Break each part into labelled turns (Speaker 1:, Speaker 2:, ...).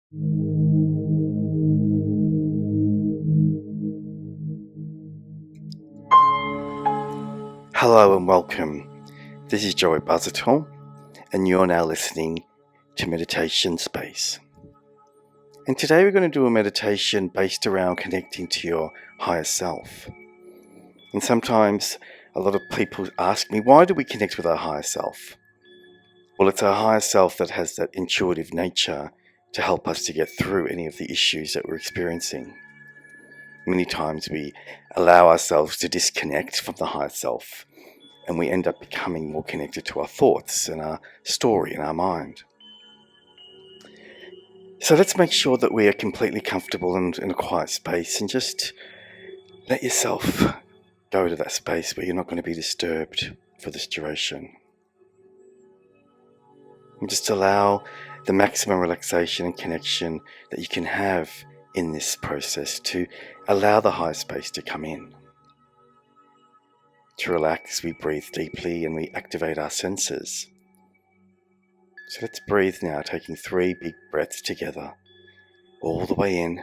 Speaker 1: Hello and welcome. This is Busuttil, and you're now listening to Meditation Space. And today we're going to do a meditation based around connecting to your higher self. And sometimes a lot of people ask me, why do we connect with our higher self? Well, it's our higher self that has that intuitive nature to help us to get through any of the issues that we're experiencing. Many times we allow ourselves to disconnect from the higher self, and we end up becoming more connected to our thoughts and our story and our mind. So let's make sure that we are completely comfortable and in a quiet space, and just let yourself go to that space where you're not going to be disturbed for this duration. And just allow the maximum relaxation and connection that you can have in this process to allow the high space to come in. To relax, we breathe deeply and we activate our senses. So let's breathe now, taking 3 big breaths together, all the way in.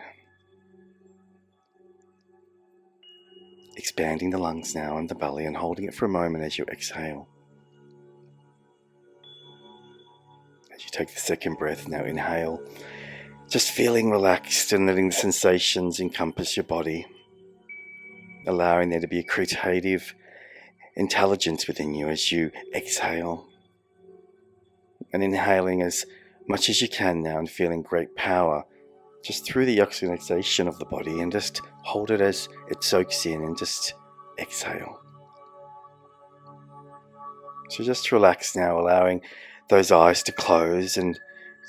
Speaker 1: Expanding the lungs now and the belly and holding it for a moment as you exhale. As you take the second breath, now inhale, just feeling relaxed and letting the sensations encompass your body, allowing there to be a creative intelligence within you as you exhale, and inhaling as much as you can now and feeling great power just through the oxygenation of the body, and just hold it as it soaks in and just exhale. So just relax now, allowing those eyes to close and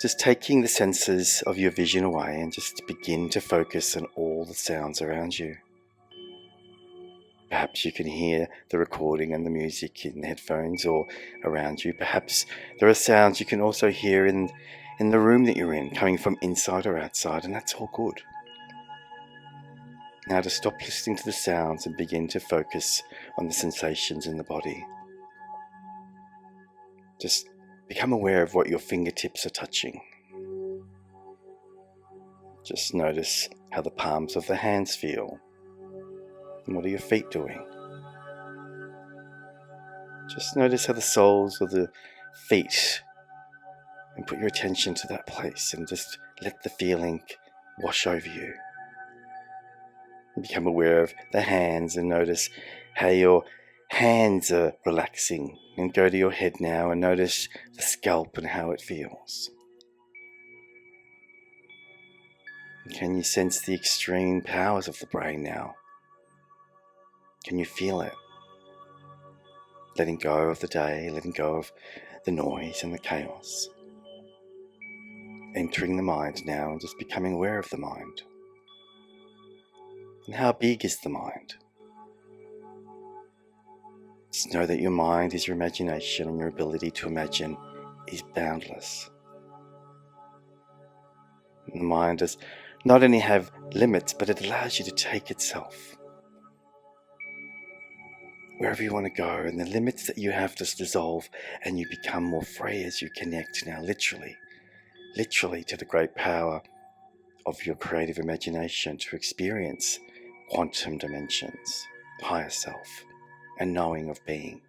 Speaker 1: just taking the senses of your vision away and just begin to focus on all the sounds around you. Perhaps you can hear the recording and the music in the headphones or around you. Perhaps there are sounds you can also hear in the room that you're in, coming from inside or outside, and that's all good. Now to stop listening to the sounds and begin to focus on the sensations in the body. Just become aware of what your fingertips are touching. Just notice how the palms of the hands feel. And what are your feet doing? Just notice how the soles of the feet, and put your attention to that place and just let the feeling wash over you. And become aware of the hands and notice how your hands are relaxing, and go to your head now and notice the scalp and how it feels. Can you sense the extreme powers of the brain now? Can you feel it? Letting go of the day, letting go of the noise and the chaos. Entering the mind now and just becoming aware of the mind. And how big is the mind? Just know that your mind is your imagination, and your ability to imagine is boundless. And the mind does not only have limits, but it allows you to take itself wherever you want to go, and the limits that you have just dissolve, and you become more free as you connect now literally to the great power of your creative imagination to experience quantum dimensions, higher self, and knowing of being.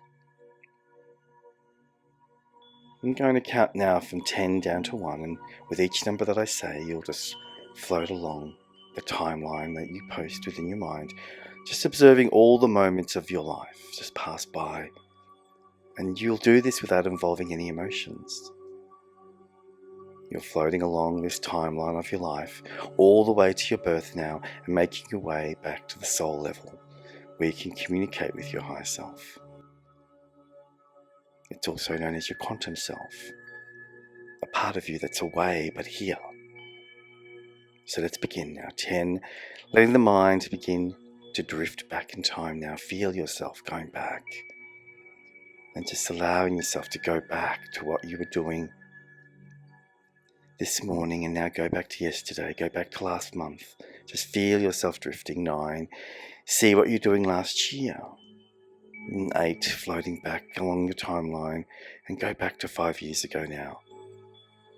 Speaker 1: I'm going to count now from 10 down to 1, and with each number that I say, you'll just float along the timeline that you post within your mind, just observing all the moments of your life just pass by, and you'll do this without involving any emotions. You're floating along this timeline of your life all the way to your birth now, and making your way back to the soul level where you can communicate with your higher self. It's also known as your quantum self, a part of you that's away but here. So let's begin now. 10, letting the mind begin to drift back in time now. Feel yourself going back, and just allowing yourself to go back to what you were doing this morning, and now go back to yesterday, go back to last month. Just feel yourself drifting. 9, see what you're doing last year. 8, floating back along your timeline, and go back to 5 years ago now.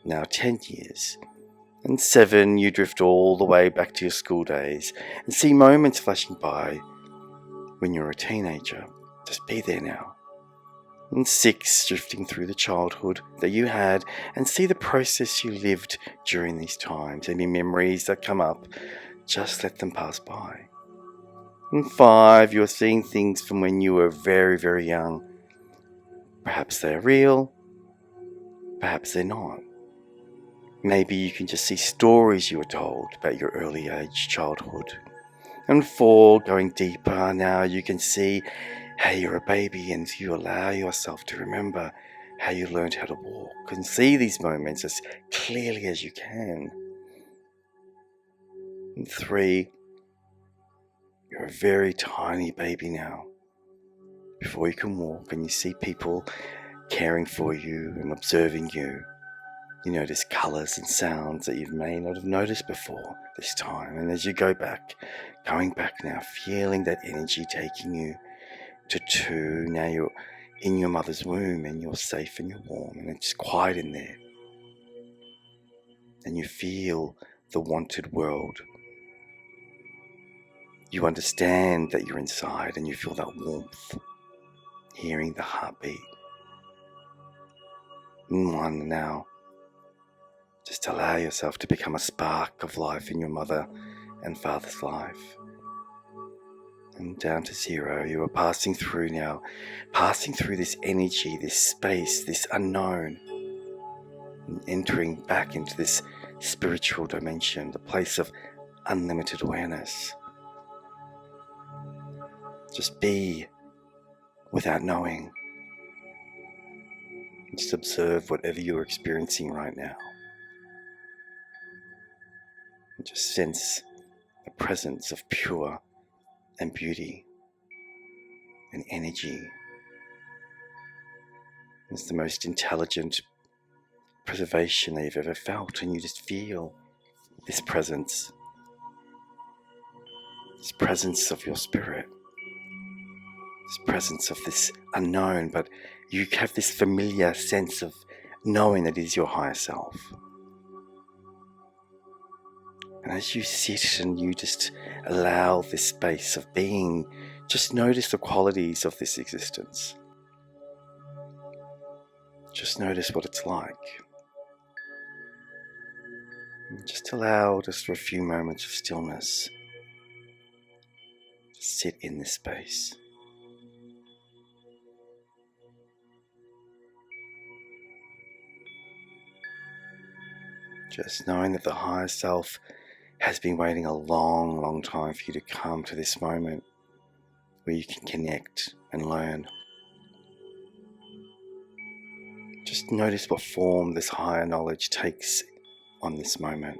Speaker 1: Now 10 years, And 7, you drift all the way back to your school days and see moments flashing by when you were a teenager. Just be there now. And 6, drifting through the childhood that you had and see the process you lived during these times. Any memories that come up, just let them pass by. And 5, you're seeing things from when you were very, very young. Perhaps they're real, perhaps they're not. Maybe you can just see stories you were told about your early age childhood. And 4, going deeper, now you can see how you're a baby and you allow yourself to remember how you learned how to walk and see these moments as clearly as you can. And 3, you're a very tiny baby now. Before you can walk and you see people caring for you and observing you, you notice colours and sounds that you may not have noticed before this time. And as you going back now, feeling that energy taking you to 2, now you're in your mother's womb and you're safe and you're warm and it's quiet in there. And you feel the wanted world. You understand that you're inside and you feel that warmth, hearing the heartbeat. And 1 now. Just allow yourself to become a spark of life in your mother and father's life. And down to 0, you are passing through now, passing through this energy, this space, this unknown, and entering back into this spiritual dimension, the place of unlimited awareness. Just be without knowing. Just observe whatever you're experiencing right now. And just sense the presence of pure and beauty and energy. It's the most intelligent preservation that you've ever felt, and you just feel this presence of your spirit, this presence of this unknown, but you have this familiar sense of knowing that it is your higher self. And as you sit and you just allow this space of being, just notice the qualities of this existence. Just notice what it's like. And just allow just for a few moments of stillness. Just sit in this space. Just knowing that the higher self has been waiting a long, long time for you to come to this moment where you can connect and learn. Just notice what form this higher knowledge takes on this moment.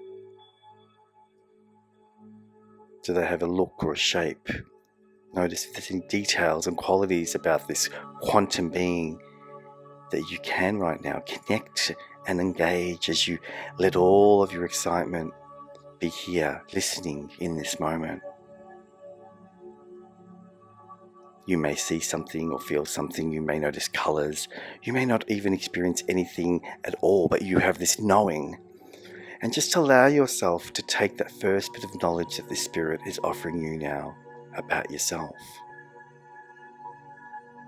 Speaker 1: Do they have a look or a shape? Notice if there's any details and qualities about this quantum being that you can right now connect and engage as you let all of your excitement be here, listening in this moment. You may see something or feel something, you may notice colours, you may not even experience anything at all, but you have this knowing. And just allow yourself to take that first bit of knowledge that the Spirit is offering you now about yourself.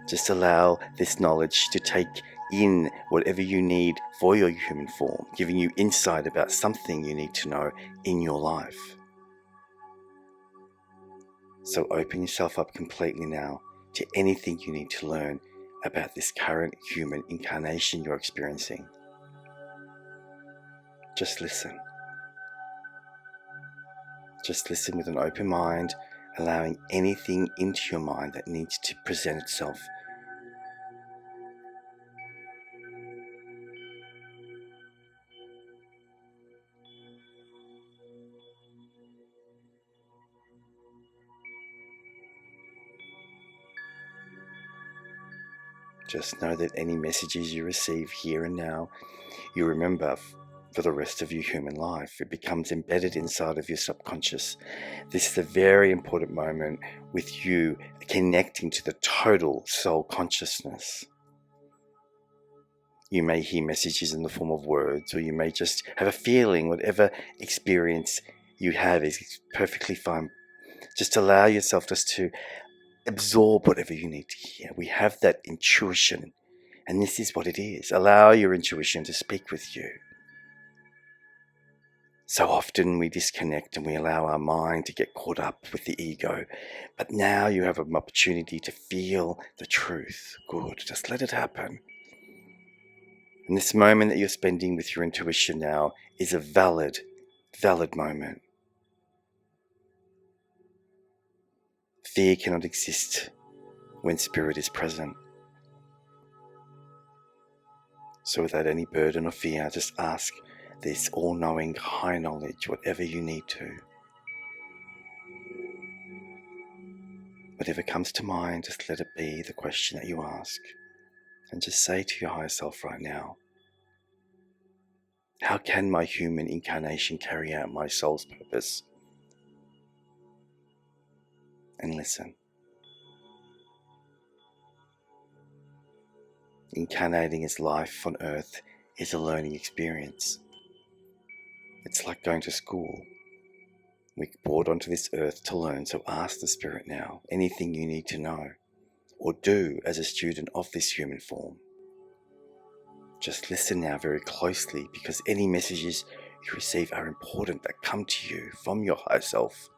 Speaker 1: Just allow this knowledge to take in whatever you need for your human form, giving you insight about something you need to know in your life. So open yourself up completely now to anything you need to learn about this current human incarnation you're experiencing. Just listen. Just listen with an open mind, allowing anything into your mind that needs to present itself. Just know that any messages you receive here and now, you remember for the rest of your human life. It becomes embedded inside of your subconscious. This is a very important moment with you connecting to the total soul consciousness. You may hear messages in the form of words, or you may just have a feeling. Whatever experience you have is perfectly fine. Just allow yourself just to absorb whatever you need to hear. We have that intuition, and this is what it is. Allow your intuition to speak with you. So often we disconnect and we allow our mind to get caught up with the ego. But now you have an opportunity to feel the truth. Good, just let it happen. And this moment that you're spending with your intuition now is a valid moment. Fear cannot exist when spirit is present. So without any burden or fear, just ask this all-knowing high knowledge, whatever you need to. Whatever comes to mind, just let it be the question that you ask. And just say to your higher self right now, how can my human incarnation carry out my soul's purpose? And listen. Incarnating as life on earth is a learning experience. It's like going to school. We're brought onto this earth to learn, so ask the spirit now anything you need to know or do as a student of this human form. Just listen now very closely, because any messages you receive are important that come to you from your higher self.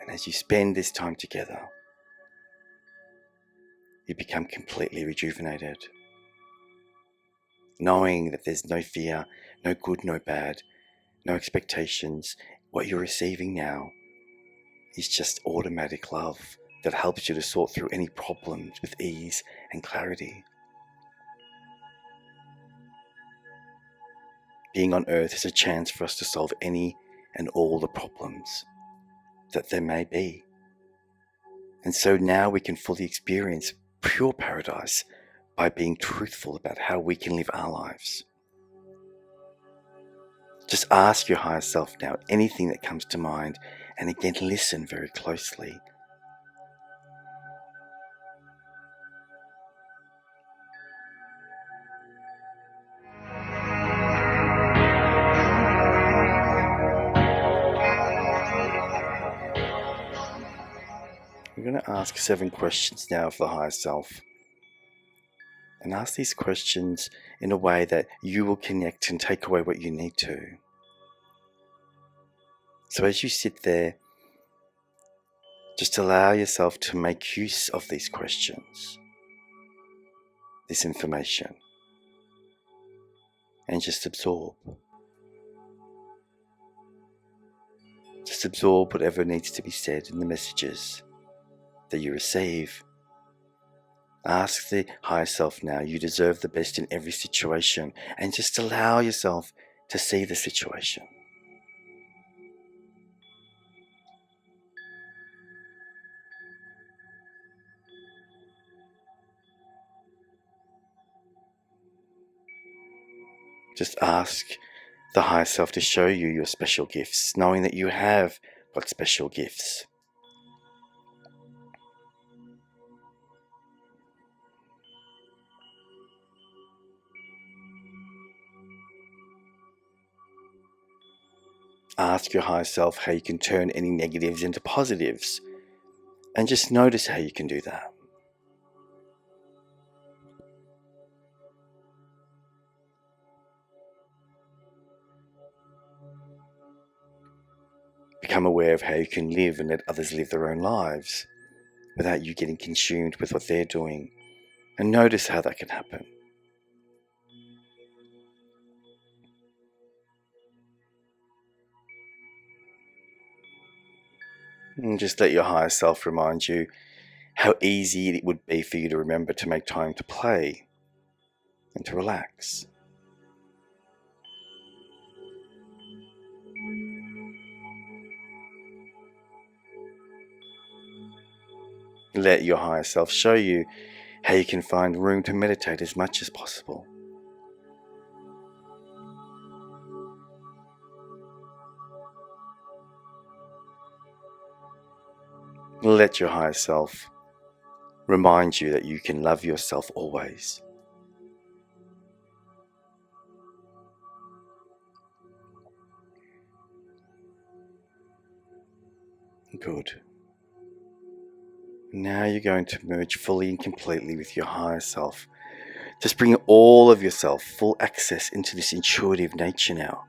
Speaker 1: And as you spend this time together, you become completely rejuvenated, knowing that there's no fear, no good, no bad, no expectations. What you're receiving now is just automatic love that helps you to sort through any problems with ease and clarity. Being on earth is a chance for us to solve any and all the problems that there may be. And so now we can fully experience pure paradise by being truthful about how we can live our lives. Just ask your higher self now anything that comes to mind, and again listen very closely. We're going to ask 7 questions now of the higher self. And ask these questions in a way that you will connect and take away what you need to. So as you sit there, just allow yourself to make use of these questions, this information, and just absorb. Just absorb whatever needs to be said in the messages that you receive. Ask the higher self now, you deserve the best in every situation, and just allow yourself to see the situation. Just ask the higher self to show you your special gifts, knowing that you have got special gifts. Ask your higher self how you can turn any negatives into positives, and just notice how you can do that. Become aware of how you can live and let others live their own lives without you getting consumed with what they're doing, and notice how that can happen. And just let your higher self remind you how easy it would be for you to remember to make time to play and to relax. Let your higher self show you how you can find room to meditate as much as possible. Let your higher self remind you that you can love yourself always. Good. Now you're going to merge fully and completely with your higher self. Just bring all of yourself, full access into this intuitive nature now,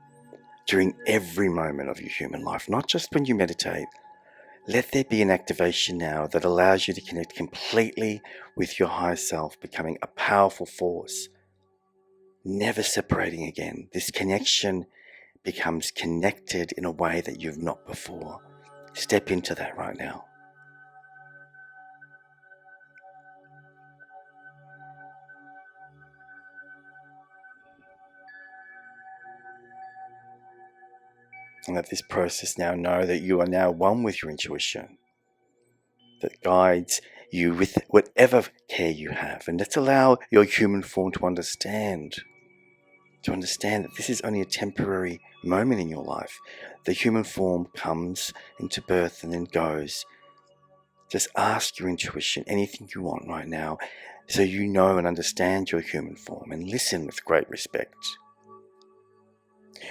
Speaker 1: during every moment of your human life, not just when you meditate. Let there be an activation now that allows you to connect completely with your higher self, becoming a powerful force, never separating again. This connection becomes connected in a way that you've not before. Step into that right now. And let this process now know that you are now one with your intuition that guides you with whatever care you have. And let's allow your human form to understand that this is only a temporary moment in your life. The human form comes into birth and then goes. Just ask your intuition anything you want right now so you know and understand your human form, and listen with great respect.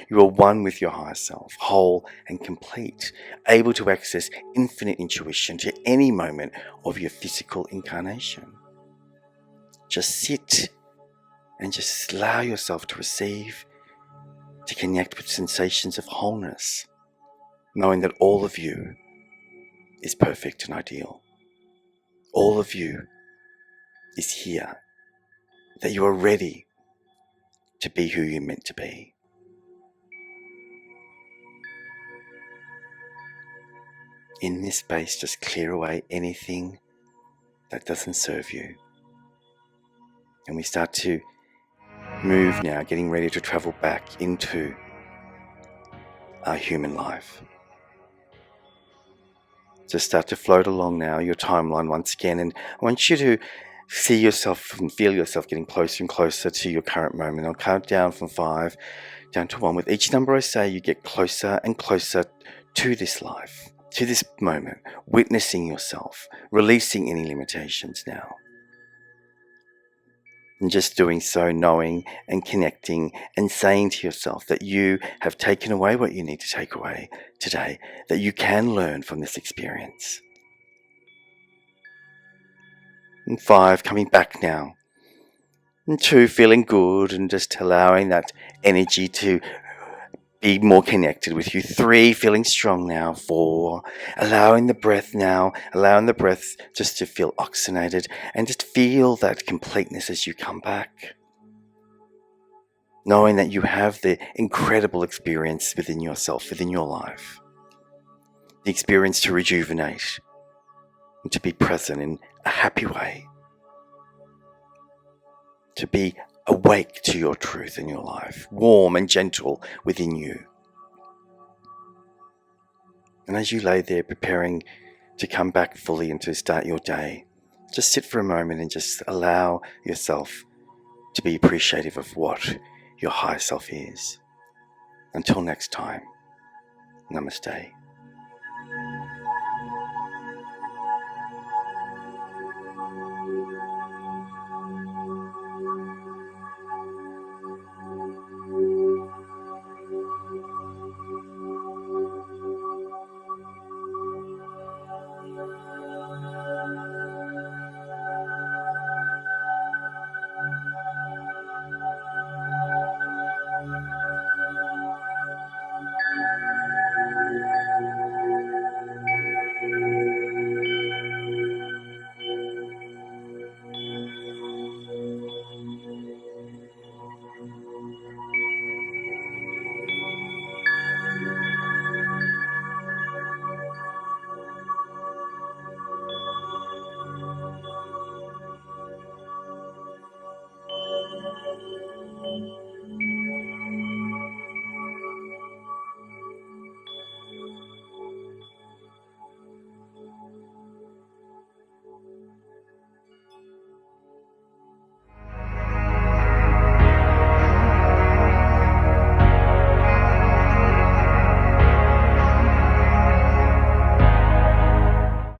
Speaker 1: You are one with your higher self, whole and complete, able to access infinite intuition to any moment of your physical incarnation. Just sit and just allow yourself to receive, to connect with sensations of wholeness, knowing that all of you is perfect and ideal. All of you is here, that you are ready to be who you're meant to be. In this space, just clear away anything that doesn't serve you. And we start to move now, getting ready to travel back into our human life. Just start to float along now, your timeline once again, and I want you to see yourself and feel yourself getting closer and closer to your current moment. I'll count down from 5 down to 1. With each number I say, you get closer and closer to this life, to this moment, witnessing yourself, releasing any limitations now. And just doing so, knowing and connecting and saying to yourself that you have taken away what you need to take away today, that you can learn from this experience. And 5, coming back now. And 2, feeling good and just allowing that energy to be more connected with you. 3, feeling strong now. 4, allowing the breath just to feel oxygenated and just feel that completeness as you come back. Knowing that you have the incredible experience within yourself, within your life. The experience to rejuvenate and to be present in a happy way. To be awake to your truth in your life, warm and gentle within you. And as you lay there preparing to come back fully and to start your day, just sit for a moment and just allow yourself to be appreciative of what your higher self is. Until next time, namaste.